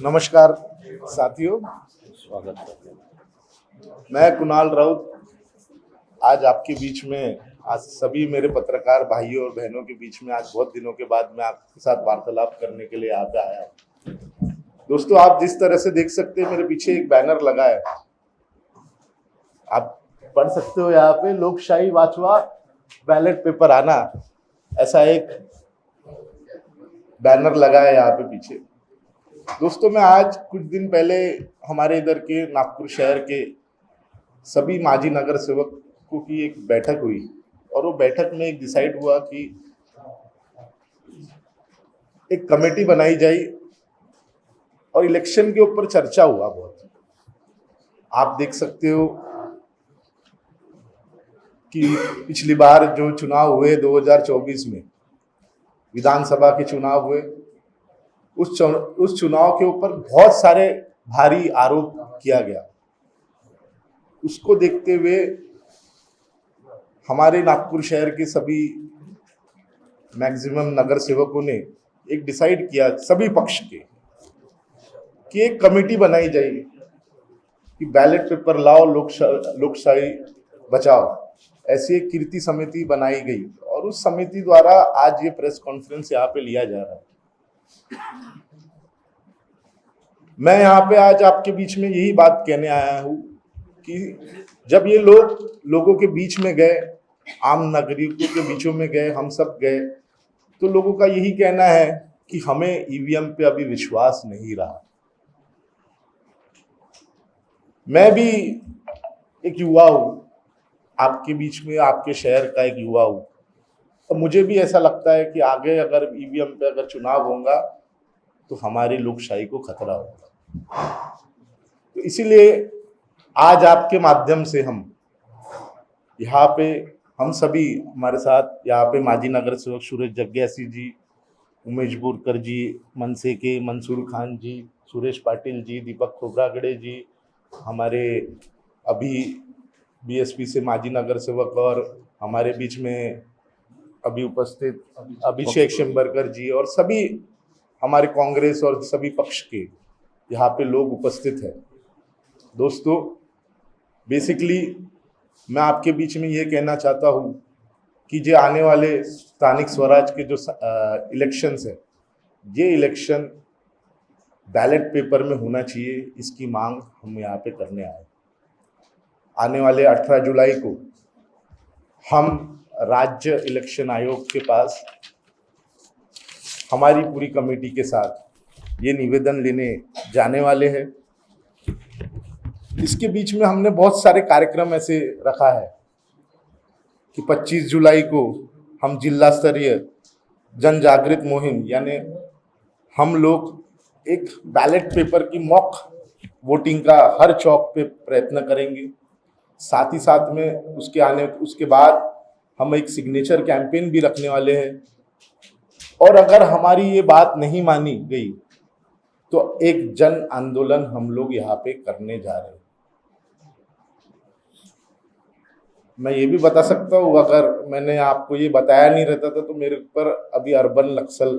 नमस्कार साथियों, स्वागत करते हैं। मैं कुणाल राउत आज आपके बीच में, आज सभी मेरे पत्रकार भाइयों और बहनों के बीच में आज बहुत दिनों के बाद मैं आपके साथ वार्तालाप करने के लिए यहाँ पे आया हूँ। दोस्तों, आप जिस तरह से देख सकते हैं, मेरे पीछे एक बैनर लगा है, आप पढ़ सकते हो यहाँ पे, लोकशाही वाचवा बैलेट पेपर आना, ऐसा एक बैनर लगा है यहाँ पे पीछे। दोस्तों, मैं आज कुछ दिन पहले हमारे इधर के नागपुर शहर के सभी माजी नगर सेवकों की एक बैठक हुई और वो बैठक में एक डिसाइड हुआ कि एक कमेटी बनाई जाए और इलेक्शन के ऊपर चर्चा हुआ बहुत। आप देख सकते हो कि पिछली बार जो चुनाव हुए 2024 में विधानसभा के चुनाव हुए, उस चुनाव के ऊपर बहुत सारे भारी आरोप किया गया। उसको देखते हुए हमारे नागपुर शहर के सभी मैक्सिमम नगर सेवकों ने एक डिसाइड किया, सभी पक्ष के, कि एक कमेटी बनाई जाएगी कि बैलेट पेपर लाओ, लोकशाही बचाओ। ऐसी एक कीर्ति समिति बनाई गई और उस समिति द्वारा आज ये प्रेस कॉन्फ्रेंस यहाँ पे लिया जा रहा है। मैं यहाँ पे आज आपके बीच में यही बात कहने आया हूँ कि जब ये लोगों के बीच में गए, आम नागरिकों के बीचों में गए, हम सब गए, तो लोगों का यही कहना है कि हमें ईवीएम पे अभी विश्वास नहीं रहा। मैं भी एक युवा हूँ, आपके बीच में, आपके शहर का एक युवा हूँ, तो मुझे भी ऐसा लगता है कि आगे अगर ईवीएम पे अगर चुनाव होगा तो हमारी लोकशाही को खतरा होगा। तो इसीलिए आज आपके माध्यम से हम यहाँ पे, हम सभी, हमारे साथ यहाँ पे माजी नगर सेवक सुरेश जग्यासी जी, उमेश बोरकर जी, मनसे के मंसूर खान जी, सुरेश पाटिल जी, दीपक खोबरागड़े जी, हमारे अभी बीएसपी से माजी नगर सेवक और हमारे बीच में अभी उपस्थित अभिषेक शेम्बरकर जी, और सभी हमारे कांग्रेस और सभी पक्ष के यहाँ पे लोग उपस्थित हैं। दोस्तों, बेसिकली मैं आपके बीच में ये कहना चाहता हूँ कि जो आने वाले स्थानिक स्वराज के जो इलेक्शंस है, ये इलेक्शन बैलेट पेपर में होना चाहिए, इसकी मांग हम यहाँ पे करने आए। आने वाले 18 जुलाई को हम राज्य इलेक्शन आयोग के पास हमारी पूरी कमेटी के साथ ये निवेदन लेने जाने वाले हैं। इसके बीच में हमने बहुत सारे कार्यक्रम ऐसे रखा है कि 25 जुलाई को हम जिला स्तरीय जन जागृत मुहिम, यानी हम लोग एक बैलेट पेपर की मॉक वोटिंग का हर चौक पे प्रयत्न करेंगे। साथ ही साथ में उसके बाद हम एक सिग्नेचर कैंपेन भी रखने वाले हैं, और अगर हमारी ये बात नहीं मानी गई तो एक जन आंदोलन हम लोग यहाँ पे करने जा रहे हैं। मैं ये भी बता सकता हूँ, अगर मैंने आपको ये बताया नहीं रहता था तो मेरे ऊपर अभी अर्बन नक्सल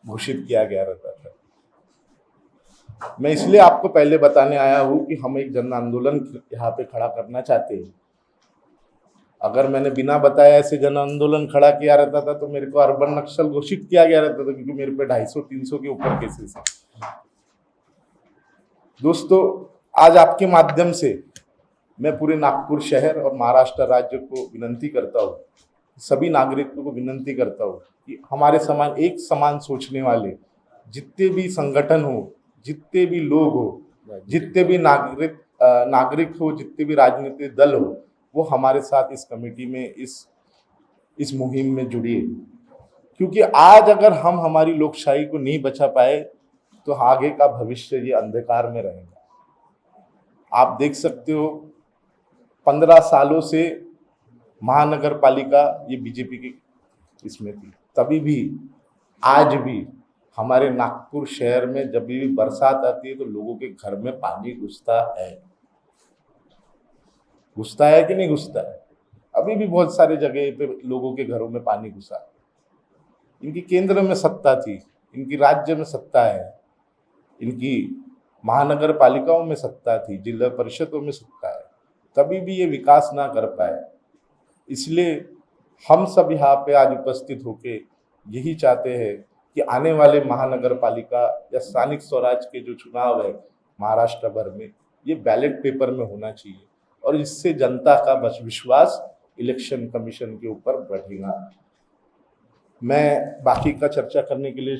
घोषित किया गया रहता था। मैं इसलिए आपको पहले बताने आया हूँ कि हम एक जन आंदोलन यहाँ पे खड़ा करना चाहते हैं। अगर मैंने बिना बताया ऐसे जन आंदोलन खड़ा किया रहता था तो मेरे को अर्बन नक्सल घोषित किया गया रहता था, क्योंकि मेरे पे 250-300 के ऊपर केसेस हैं। दोस्तों, आज आपके माध्यम से मैं पूरे नागपुर शहर और महाराष्ट्र राज्य को विनंती करता हूँ, सभी नागरिकों को विनंती करता हूँ कि हमारे समान, एक समान सोचने वाले जितने भी संगठन हो, जितने भी लोग हो, जितने भी नागरिक हो, जितने भी राजनीतिक दल हो, वो हमारे साथ इस कमेटी में, इस मुहिम में जुड़िए। क्योंकि आज अगर हम हमारी लोकशाही को नहीं बचा पाए तो आगे का भविष्य ये अंधकार में रहेगा। आप देख सकते हो, 15 सालों से महानगर पालिका ये बीजेपी की इसमें थी, तभी भी आज भी हमारे नागपुर शहर में जब भी बरसात आती है तो लोगों के घर में पानी घुसता है कि नहीं घुसता है? अभी भी बहुत सारे जगह पे लोगों के घरों में पानी घुसा। इनकी केंद्र में सत्ता थी, इनकी राज्य में सत्ता है, इनकी महानगर पालिकाओं में सत्ता थी, जिला परिषदों में सत्ता है, तभी भी ये विकास ना कर पाए। इसलिए हम सब यहाँ पे आज उपस्थित होके यही चाहते हैं कि आने वाले महानगर पालिका या स्थानिक स्वराज के जो चुनाव है महाराष्ट्र भर में, ये बैलेट पेपर में होना चाहिए और इससे जनता का बस विश्वास इलेक्शन कमीशन के ऊपर बढ़ेगा। मैं बाकी का चर्चा करने के लिए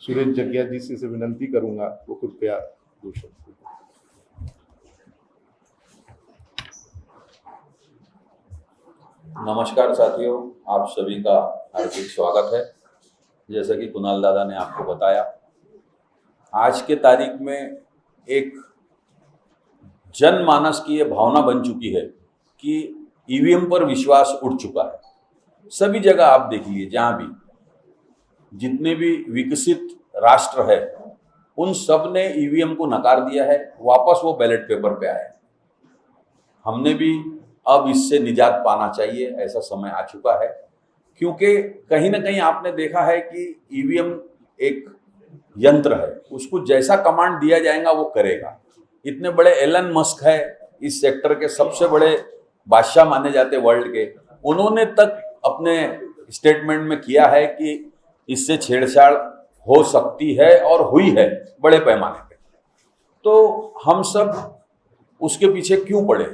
सुरेश जग्या जी से विनंती करूंगा, वो कृपया दो शब्द। नमस्कार साथियों, आप सभी का हार्दिक स्वागत है। जैसा कि कुणाल दादा ने आपको बताया, आज के तारीख में एक जनमानस की ये भावना बन चुकी है कि ईवीएम पर विश्वास उठ चुका है। सभी जगह आप देखिए, जहाँ भी जितने भी विकसित राष्ट्र है उन सब ने ईवीएम को नकार दिया है, वापस वो बैलेट पेपर पे आए। हमने भी अब इससे निजात पाना चाहिए, ऐसा समय आ चुका है। क्योंकि कहीं ना कहीं आपने देखा है कि ईवीएम एक यंत्र है, उसको जैसा कमांड दिया जाएगा वो करेगा। इतने बड़े एलन मस्क है, इस सेक्टर के सबसे बड़े बादशाह माने जाते वर्ल्ड के, उन्होंने तक अपने स्टेटमेंट में किया है कि इससे छेड़छाड़ हो सकती है और हुई है बड़े पैमाने पे। तो हम सब उसके पीछे क्यों पड़े?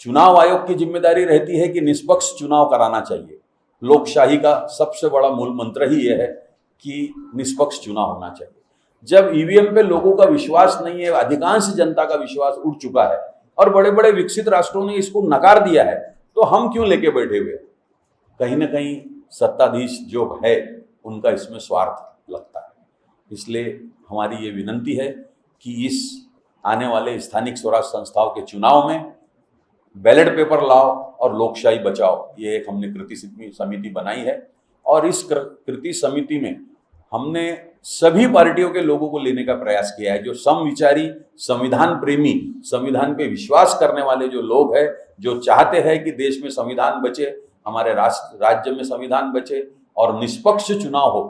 चुनाव आयोग की जिम्मेदारी रहती है कि निष्पक्ष चुनाव कराना चाहिए। लोकशाही का सबसे बड़ा मूल मंत्र ही यह है कि निष्पक्ष चुनाव होना चाहिए। जब ईवीएम पे लोगों का विश्वास नहीं है, अधिकांश जनता का विश्वास उठ चुका है और बड़े बड़े विकसित राष्ट्रों ने इसको नकार दिया है, तो हम क्यों लेके बैठे हुए? कहीं ना कहीं सत्ताधीश जो है उनका इसमें स्वार्थ लगता है। इसलिए हमारी ये विनंती है कि इस आने वाले स्थानिक स्वराज संस्थाओं के चुनाव में बैलेट पेपर लाओ और लोकशाही बचाओ। ये एक हमने कृति समिति बनाई है और इस कृति समिति में हमने सभी पार्टियों के लोगों को लेने का प्रयास किया है, जो समविचारी, संविधान प्रेमी, संविधान पे विश्वास करने वाले जो लोग हैं, जो चाहते हैं कि देश में संविधान बचे, हमारे राज्य में संविधान बचे और निष्पक्ष चुनाव हो,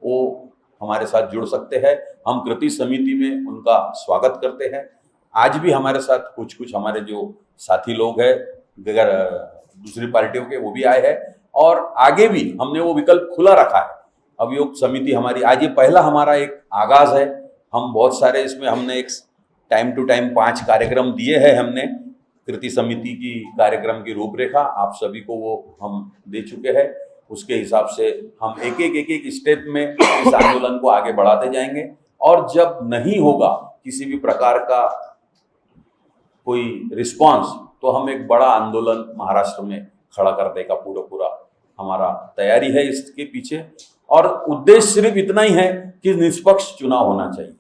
वो हमारे साथ जुड़ सकते हैं। हम कृति समिति में उनका स्वागत करते हैं। आज भी हमारे साथ कुछ हमारे जो साथी लोग हैं दूसरी पार्टियों के, वो भी आए हैं और आगे भी हमने वो विकल्प खुला रखा है। अभियोग समिति हमारी आज ये पहला हमारा एक आगाज है। हम बहुत सारे इसमें हमने एक टाइम टू टाइम 5 कार्यक्रम दिए हैं। हमने कृति समिति की कार्यक्रम की रूपरेखा आप सभी को वो हम दे चुके हैं। उसके हिसाब से हम एक एक स्टेप में इस आंदोलन को आगे बढ़ाते जाएंगे और जब नहीं होगा किसी भी प्रकार का कोई रिस्पांस, तो हम एक बड़ा आंदोलन महाराष्ट्र में खड़ा करने का पूरा हमारा तैयारी है इसके पीछे। और उद्देश्य सिर्फ इतना ही है कि निष्पक्ष चुनाव होना चाहिए।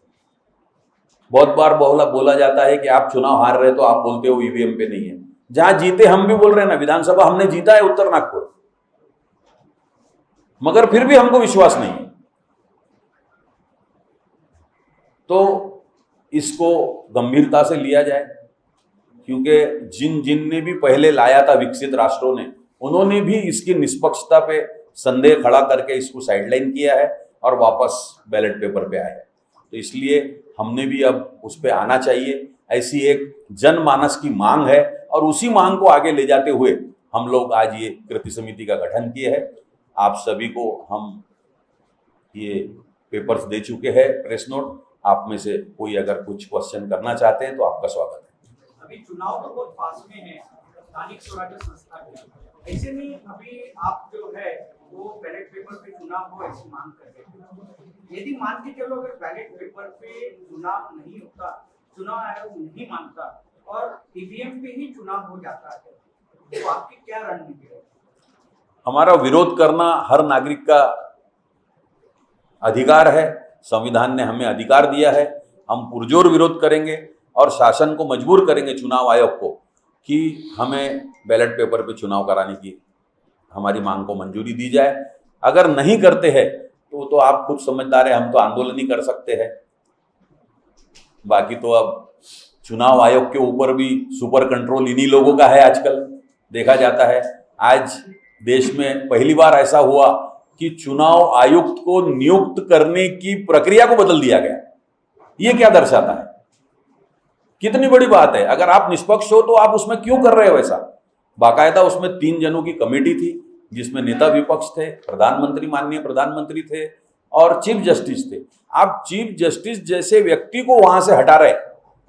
बहुत बार बोला जाता है कि आप चुनाव हार रहे तो आप बोलते हो ईवीएम पे नहीं है। जहां जीते हम भी बोल रहे हैं ना, विधानसभा हमने जीता है उत्तर नागपुर, मगर फिर भी हमको विश्वास नहीं है। तो इसको गंभीरता से लिया जाए, क्योंकि जिनने भी पहले लाया था विकसित राष्ट्रों ने, उन्होंने भी इसकी निष्पक्षता पे संदेह खड़ा करके इसको साइडलाइन किया है और वापस बैलेट पेपर पे आया है। तो इसलिए हमने भी अब उस पे आना चाहिए। ऐसी एक जनमानस की मांग है और उसी मांग को आगे ले जाते हुए हम लोग आज ये कृति समिति का गठन किए हैं। आप सभी को हम ये पेपर्स दे चुके हैं, प्रेस नोट। आप में से कोई अगर कुछ क्वेश्चन करना चाहते हैं तो आपका स्वागत है। अभी चुनाव तो बहुत पास में है, स्थानिक स्वराज्य संस्था के, ऐसे में अभी आप जो है वो बैलेट पेपर पे चुनाव हो ऐसी मांग कर रहे हैं। यदि मान के चलो अगर बैलेट पेपर पे चुनाव नहीं होता, चुनाव आयोग नहीं मानता और ईवीएम पे ही चुनाव हो जाता है, तो आपकी क्या रणनीति है? हमारा विरोध करना हर नागरिक का अधिकार है। संविधान ने हमें अधिकार दिया है। हम पुरजोर विरोध करेंगे और शासन को मजबूर करेंगे, चुनाव आयोग को, कि हमें बैलेट पेपर पे चुनाव कराने की हमारी मांग को मंजूरी दी जाए। अगर नहीं करते हैं तो आप खुद समझदार हैं, हम तो आंदोलन ही कर सकते हैं। बाकी तो अब चुनाव आयोग के ऊपर भी सुपर कंट्रोल इन्हीं लोगों का है। आजकल देखा जाता है, आज देश में पहली बार ऐसा हुआ कि चुनाव आयुक्त को नियुक्त करने की प्रक्रिया को बदल दिया गया। ये क्या दर्शाता है? कितनी बड़ी बात है। अगर आप निष्पक्ष हो तो आप उसमें क्यों कर रहे हो ऐसा? बाकायदा उसमें 3 जनों की कमेटी थी जिसमें नेता विपक्ष थे, प्रधानमंत्री, माननीय प्रधानमंत्री थे और चीफ जस्टिस थे। आप चीफ जस्टिस जैसे व्यक्ति को वहां से हटा रहे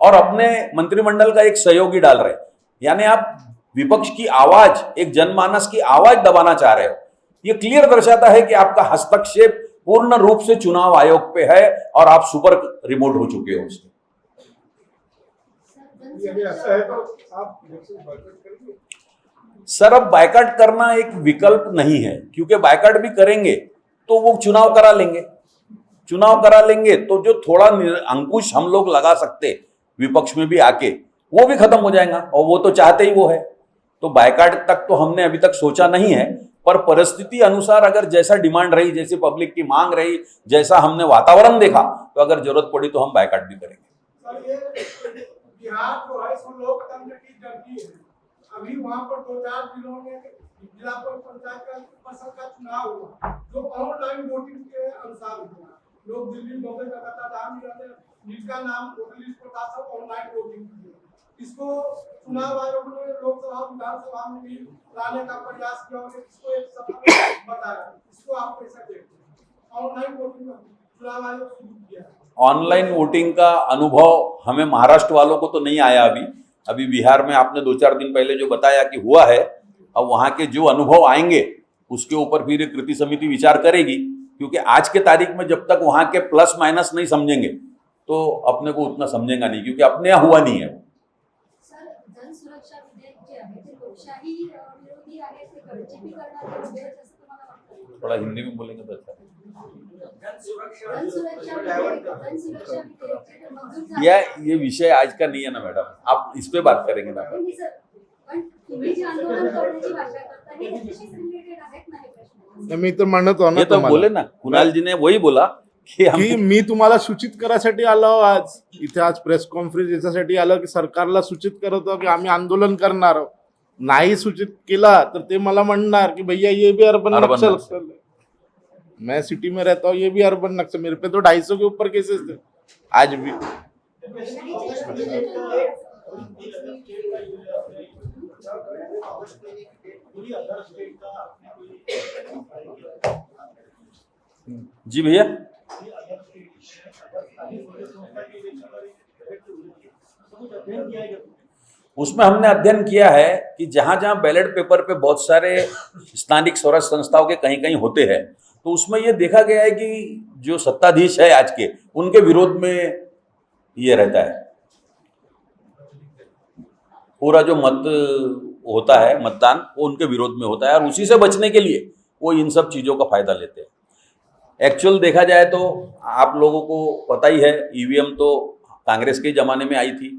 और अपने मंत्रिमंडल का एक सहयोगी डाल रहे, यानी आप विपक्ष की आवाज, एक जनमानस की आवाज दबाना चाह रहे हो। ये क्लियर दर्शाता है कि आपका हस्तक्षेप पूर्ण रूप से चुनाव आयोग पे है और आप सुपर रिमोट हो चुके हो उसके। ऐसा है तो आप इलेक्शन बॉयकॉट करेंगे? सर, अब बायकॉट करना एक विकल्प नहीं है, क्योंकि बायकॉट भी करेंगे तो वो चुनाव करा लेंगे। चुनाव करा लेंगे तो जो थोड़ा अंकुश हम लोग लगा सकते विपक्ष में भी आके, वो भी खत्म हो जाएगा और वो तो चाहते ही वो है। तो बायकॉट तक तो हमने अभी तक सोचा नहीं है, पर परिस्थिति अनुसार अगर जैसा डिमांड रही, जैसी पब्लिक की मांग रही, जैसा हमने वातावरण देखा, तो अगर जरूरत पड़ी तो हम बायकॉट भी करेंगे। सर, ये बिहार जो है सो लोकतंत्र की धरती है। अभी वहाँ पर 2-4 जिलों में जिला पंचायत का परिषद का चुनाव हुआ जो ऑनलाइन वोटिंग के अनुसार हुआ। लोग दिल्ली बॉम्बे कलकत्ता जहाँ भी रहते हैं, जिनका नाम वोटर लिस्ट पर था, सब ऑनलाइन वोटिंग किए। इसको चुनाव आयोग ने लोकसभा विधानसभा में भी लाने का प्रयास किया और इसको एक सफल बताया। इसको आप कैसे देखते हैं? ऑनलाइन वोटिंग चुनाव आयोग शुरू किया। ऑनलाइन वोटिंग का अनुभव हमें महाराष्ट्र वालों को तो नहीं आया अभी बिहार में आपने 2-4 दिन पहले जो बताया कि हुआ है, अब वहां के जो अनुभव आएंगे उसके ऊपर फिर एक कृति समिति विचार करेगी, क्योंकि आज के तारीख में जब तक वहां के प्लस माइनस नहीं समझेंगे तो अपने को उतना समझेगा नहीं, क्योंकि अपने यहाँ हुआ नहीं है। सर, जन सुरक्षा विधेयक जे आहे ते लोकशाही विरोधी आहे, ते गळचेपी करणारे विधेयक असं तुम्हाला वाटतं? थोड़ा हिंदी में बोलेंगे तो अच्छा है। जन सुरक्षा विधेयक ते मंजूर झालं. ये विषय आज का नहीं है ना मैडम, आप इस पे बात करेंगे ना। नाही सर, पण तुम्ही जे आंदोलन करण्याची भाषा करता हे याच्याशीच रिलेटेड आहेत ना हे प्रश्न? मी तर म्हणतो ना ये तो बोले ना, कुणाल जी ने वही बोला की की मी तुम्हाला सूचित करायसाठी आलो आज इथे, आज प्रेस कॉन्फरन्स याच्यासाठी आलो की सरकारला सूचित करत होतो की आम्ही आंदोलन करणार आहोत. नाही सूचित केला तर ते मला म्हणणार कि भैया ये भी अर्बन नक्सल है. मैं सिटी में रहता हूँ, ये भी अर्बन नक्सल. मेरे पे तो 250 के ऊपर केसेस थे आज भी. जी भैया, उसमें हमने अध्ययन किया है कि जहां जहां बैलेट पेपर पे बहुत सारे स्थानिक स्वराज संस्थाओं के कहीं कहीं होते हैं, तो उसमें ये देखा गया है कि जो सत्ताधीश है आज के, उनके विरोध में ये रहता है। पूरा जो मत होता है, मतदान, वो उनके विरोध में होता है और उसी से बचने के लिए वो इन सब चीज़ों का फायदा लेते हैं। एक्चुअल देखा जाए तो आप लोगों को पता ही है, ईवीएम तो कांग्रेस के ज़माने में आई थी,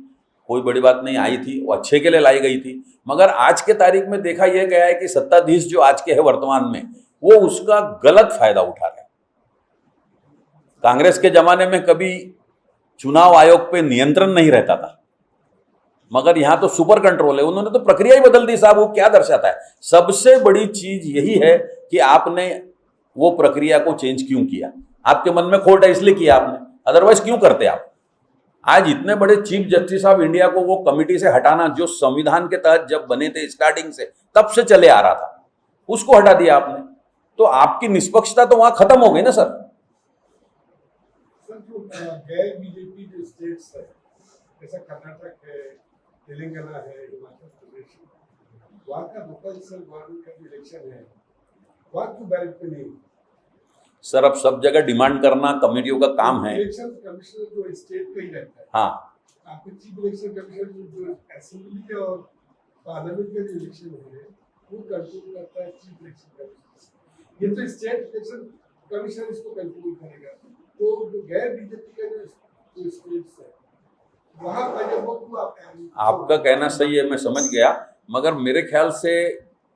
कोई बड़ी बात नहीं आई थी, वो अच्छे के लिए लाई गई थी। मगर आज के तारीख में देखा यह गया है कि सत्ताधीश जो आज के है वर्तमान में, वो उसका गलत फायदा उठा रहे हैं। कांग्रेस के ज़माने में कभी चुनाव आयोग पे नियंत्रण नहीं रहता था, मगर यहाँ तो सुपर कंट्रोल है। उन्होंने तो प्रक्रिया ही बदल दी साहब। वो क्या दर्शाता है? सबसे बड़ी चीज यही है कि आपने वो प्रक्रिया को चेंज क्यों किया? आपके मन में खोट है इसलिए किया आपने, अदरवाइज क्यों करते आप? आज इतने बड़े चीफ जस्टिस ऑफ इंडिया को वो कमिटी से हटाना, जो संविधान के तहत जब बने थे स्टार्टिंग से तब से चले आ रहा था, उसको हटा दिया आपने, तो आपकी निष्पक्षता तो वहां खत्म हो गई ना सर। जो गैर बीजेपी जो स्टेट्स है, जैसा कर्नाटक है, तेलंगाना है, हिमाचल प्रदेश, वहाँ का लोकल गवर्नमेंट का जो इलेक्शन है, वहाँ क्यों बैलेट पे नहीं? सर, अब सब जगह डिमांड करना कमेटियों का काम है। इलेक्शन कमिश्नर जो स्टेट का ही रहता है, हाँ, आपके चीफ इलेक्शन कमिश्नर जो असेंबली और पार्लियामेंट के जो इलेक्शन है वो कंट्रोल करता है चीफ इलेक्शन कमिश्नर। ये तो स्टेट इलेक्शन कमिश्नर इसको कंट्रोल करेगा। तो जो गैर बीजेपी का जो स्टेट्स है, वहाँ पहले वो आपका कहना सही है, मैं समझ गया, मगर मेरे ख्याल से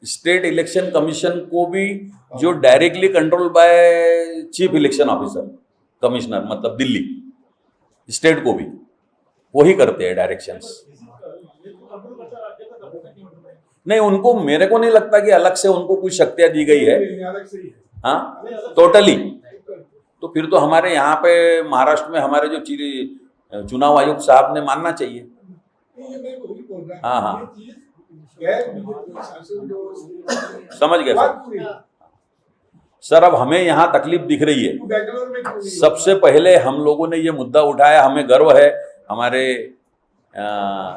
स्टेट इलेक्शन कमीशन को भी जो directly control by chief election officer commissioner, मतलब दिल्ली स्टेट को भी वही करते हैं डायरेक्शंस। नहीं, उनको, मेरे को नहीं लगता कि अलग से उनको कुछ शक्तियां दी गई है। अलग से ही है। हाँ, टोटली तो फिर तो हमारे यहाँ पे महाराष्ट्र में हमारे जो चुनाव आयुक्त साहब ने मानना चाहिए। ये मैं वही बोल रहा हूँ, हाँ, हाँ। ये चीज गैर बीजेपी शासन जो समझ गए बात सर। पूरी है। सर अब हमें यहाँ तकलीफ दिख रही है। तो बेंगलोर में क्यों नहीं सबसे पहले हम लोगों ने ये मुद्दा उठाया, हमें गर्व है हमारे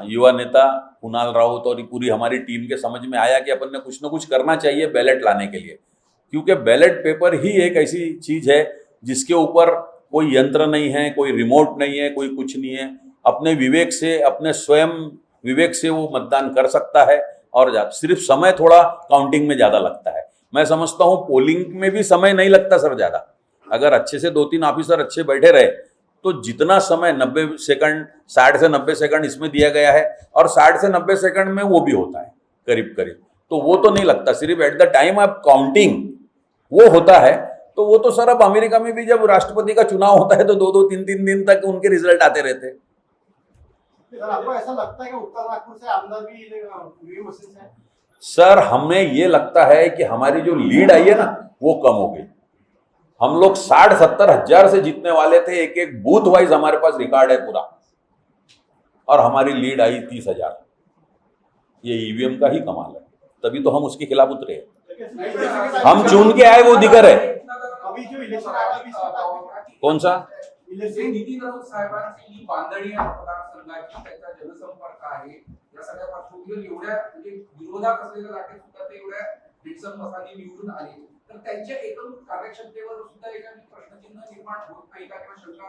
युवा नेता कुणाल राउत और पूरी हमारी टीम के समझ में आया कि अपन ने कुछ न कुछ करना चाहिए बैलेट लाने के लिए, क्योंकि बैलेट पेपर ही एक ऐसी चीज है जिसके ऊपर कोई यंत्र नहीं है, कोई रिमोट नहीं है, कोई कुछ नहीं है। अपने विवेक से, अपने स्वयं विवेक से वो मतदान कर सकता है। और सिर्फ समय थोड़ा काउंटिंग में ज़्यादा लगता है। मैं समझता हूँ पोलिंग में भी समय नहीं लगता सर ज़्यादा। अगर अच्छे से 2-3 ऑफिसर अच्छे बैठे रहे तो जितना समय 90 सेकंड, 60 से 90 सेकंड इसमें दिया गया है और 60 से 90 सेकंड में वो भी होता है करीब करीब, तो वो तो नहीं लगता। सिर्फ at the time of counting वो होता है। तो वो तो सर अब अमेरिका में भी जब राष्ट्रपति का चुनाव होता है तो 2-2, 3-3 दिन तक उनके रिजल्ट आते रहते हैं। सर आपको ऐसा लगता है कि उत्तर नागपुर से आमदार भी ईवीएम मशीन से? सर हमें ये लगता है कि हमारी जो लीड आई है ना वो कम हो गई। हम लोग 60-70 हजार से जीतने वाले थे, एक एक बूथ वाइज हमारे पास रिकॉर्ड है पूरा, और हमारी लीड आई 30,000। ये ईवीएम का ही कमाल है, तभी तो हम उसके खिलाफ उतरे हैं। हम चुन के आए वो दिगर है। अभी जो इलेक्शन आया अभी कौन सा? जे नितीन राऊत साहेबांची ही बांधणी आहे मतदारसंघाची, त्याचा जनसंपर्क आहे, या सगळ्या पार्श्वभूमीवर एवढ्या म्हणजे विरोधात असलेल्या लाटे सुद्धा ते एवढ्या दीडसम मतांनी निवडून आले, तर त्यांच्या एकूण कार्यक्षमतेवर सुद्धा एखादी प्रश्नचिन्ह निर्माण होत नाही का किंवा शंका?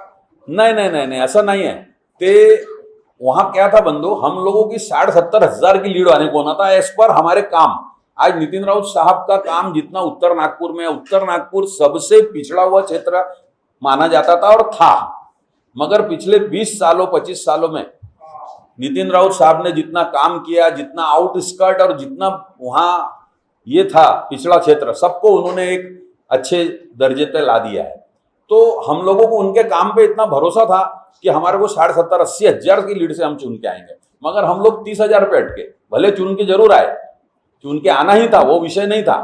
नहीं, ऐसा नहीं है। ते वहां क्या था बंधु, हम लोगों की 60-70 हजार की लीड आने को होना था एज पर हमारे काम। आज नितिन राउत साहब का काम जितना उत्तर नागपुर में, उत्तर नागपुर सबसे पिछड़ा हुआ क्षेत्र माना जाता था और था, मगर पिछले 20 सालों 25 सालों में नितिन राउत साहब ने जितना काम किया, जितना आउटस्कर्ट और जितना वहां ये था पिछड़ा क्षेत्र, सबको उन्होंने एक अच्छे दर्जे पे ला दिया है। तो हम लोगों को उनके काम पे इतना भरोसा था कि हमारे को 60-70-80 हजार की लीड से हम चुन के आएंगे, मगर हम लोग 30,000 पे अटके। भले चुन के जरूर आए, चुन के आना ही था, वो विषय नहीं था,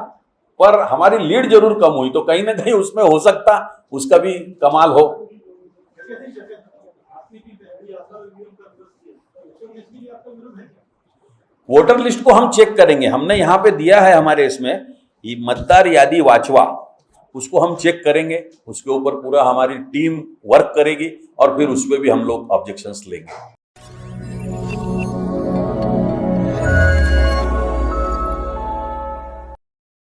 पर हमारी लीड जरूर कम हुई। तो कहीं ना कहीं उसमें हो सकता उसका भी कमाल हो। वोटर लिस्ट को हम चेक करेंगे, हमने यहाँ पे दिया है हमारे इसमें ये मतदार यादी वाचवा, उसको हम चेक करेंगे, उसके ऊपर पूरा हमारी टीम वर्क करेगी और फिर उस पर भी हम लोग ऑब्जेक्शंस लेंगे।